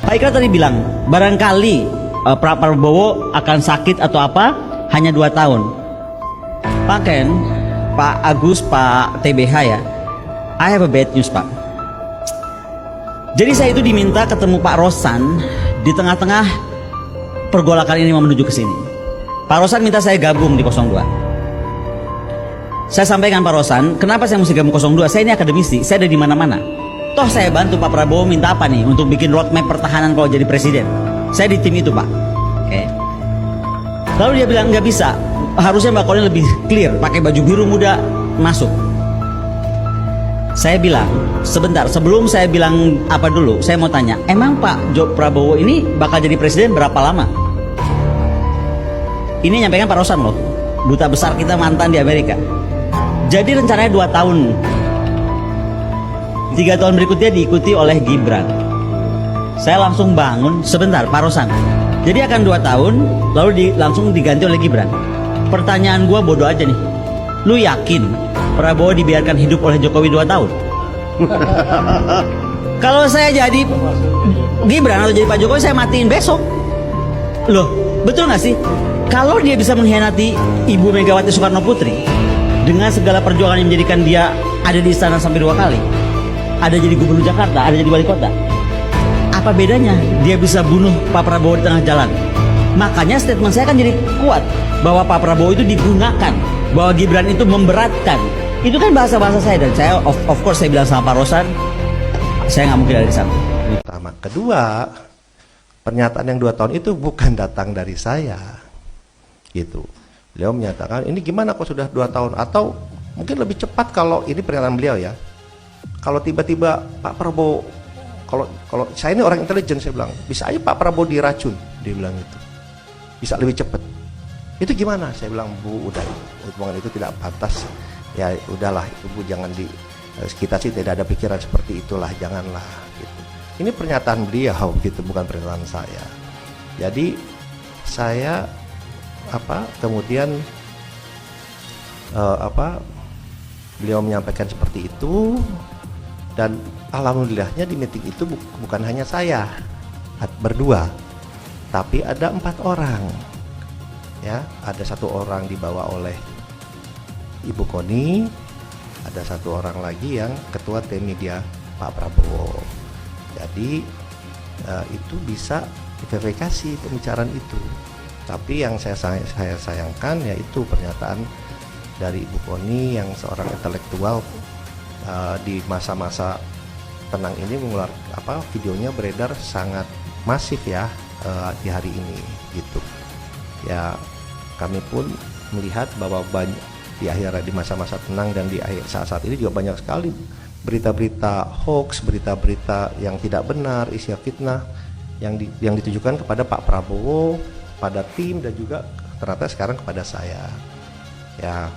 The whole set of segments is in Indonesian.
Pak Ikrar tadi bilang barangkali Pak Prabowo akan sakit atau apa hanya 2 tahun. Pak Ken, Pak Agus, Pak TBH ya, I have a bad news Pak. Jadi saya itu diminta ketemu Pak Rosan di tengah-tengah pergolakan ini mau menuju ke sini. Pak Rosan minta saya gabung di 02. Saya sampaikan Pak Rosan, kenapa saya mesti gabung 02? Saya ini akademisi, saya ada di mana-mana. Toh saya bantu Pak Prabowo minta apa nih untuk bikin roadmap pertahanan kalau jadi presiden. Saya di tim itu Pak. Oke. Lalu dia bilang nggak bisa, harusnya Mbak Koni lebih clear, pakai baju biru muda masuk. Saya bilang, sebentar, sebelum saya bilang apa dulu, saya mau tanya, emang Pak Prabowo ini bakal jadi presiden berapa lama? Ini nyampaikan Pak Rosan loh, duta besar kita mantan di Amerika. Jadi rencananya 2 tahun. 3 tahun berikutnya diikuti oleh Gibran. Saya langsung bangun, sebentar Pak Rosan. Jadi akan 2 tahun, lalu langsung diganti oleh Gibran. Pertanyaan gua bodoh aja nih. Lu yakin Prabowo dibiarkan hidup oleh Jokowi 2 tahun? Kalau saya jadi Gibran atau jadi Pak Jokowi, saya matiin besok. Loh, betul gak sih? Kalau dia bisa mengkhianati Ibu Megawati Soekarno Putri dengan segala perjuangan yang menjadikan dia ada di istana sampai 2 kali, ada jadi gubernur Jakarta, ada jadi wali kota, apa bedanya dia bisa bunuh Pak Prabowo di tengah jalan? Makanya statement saya kan jadi kuat bahwa Pak Prabowo itu digunakan, bahwa Gibran itu memberatkan. Itu kan bahasa-bahasa saya, dan saya of course saya bilang sama Pak Rosan, saya nggak mungkin ada di sana. Pertama, kedua, pernyataan yang 2 tahun itu bukan datang dari saya, gitu. Beliau menyatakan ini gimana kok sudah 2 tahun, atau mungkin lebih cepat kalau ini pernyataan beliau ya. Kalau tiba-tiba Pak Prabowo, kalau saya ini orang intelijen, saya bilang bisa aja Pak Prabowo diracun, dia bilang itu bisa lebih cepat. Itu gimana? Saya bilang Bu, udah hubungan itu tidak pantas. Ya udahlah itu Bu, jangan kita sih tidak ada pikiran seperti itulah, janganlah gitu. Ini pernyataan beliau gitu, bukan pernyataan saya. Jadi saya kemudian beliau menyampaikan seperti itu, dan alhamdulillahnya di meeting itu bukan hanya saya berdua, tapi ada 4 orang ya. Ada 1 orang dibawa oleh Ibu Koni, ada 1 orang lagi yang ketua tim media Pak Prabowo. Jadi itu bisa diverifikasi pembicaraan itu. Tapi yang saya sayangkan yaitu pernyataan dari Ibu Koni yang seorang intelektual di masa-masa tenang ini videonya beredar sangat masif ya di hari ini gitu. Ya kami pun melihat bahwa di masa-masa tenang dan di akhir saat-saat ini juga banyak sekali berita-berita hoax, berita-berita yang tidak benar, isi fitnah yang ditujukan kepada Pak Prabowo, pada tim, dan juga ternyata sekarang kepada saya. Ya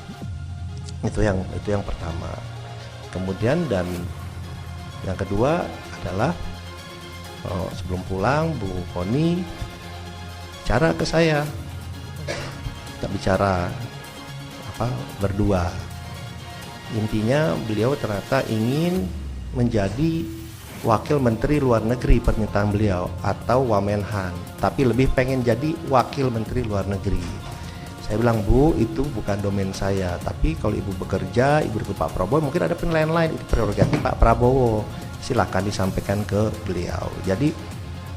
itu yang pertama. Kemudian dan yang kedua adalah sebelum pulang Bu Koni bicara ke saya, kita bicara berdua. Intinya beliau ternyata ingin menjadi Wakil Menteri Luar Negeri, permintaan beliau, atau Wamenhan, tapi lebih pengen jadi Wakil Menteri Luar Negeri. Saya bilang, Bu, itu bukan domain saya, tapi kalau Ibu bekerja, Ibu ke Pak Prabowo, mungkin ada penilaian lain, itu prerogatif Pak Prabowo, silakan disampaikan ke beliau. Jadi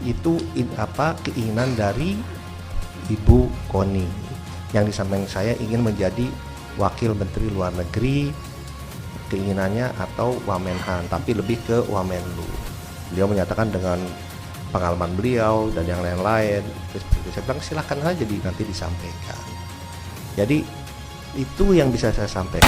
itu keinginan dari Ibu Koni, yang disampaikan saya ingin menjadi Wakil Menteri Luar Negeri, keinginannya, atau Wamenhan, tapi lebih ke Wamenlu. Beliau menyatakan dengan pengalaman beliau dan yang lain-lain. Saya bilang silakan saja nanti disampaikan. Jadi itu yang bisa saya sampaikan.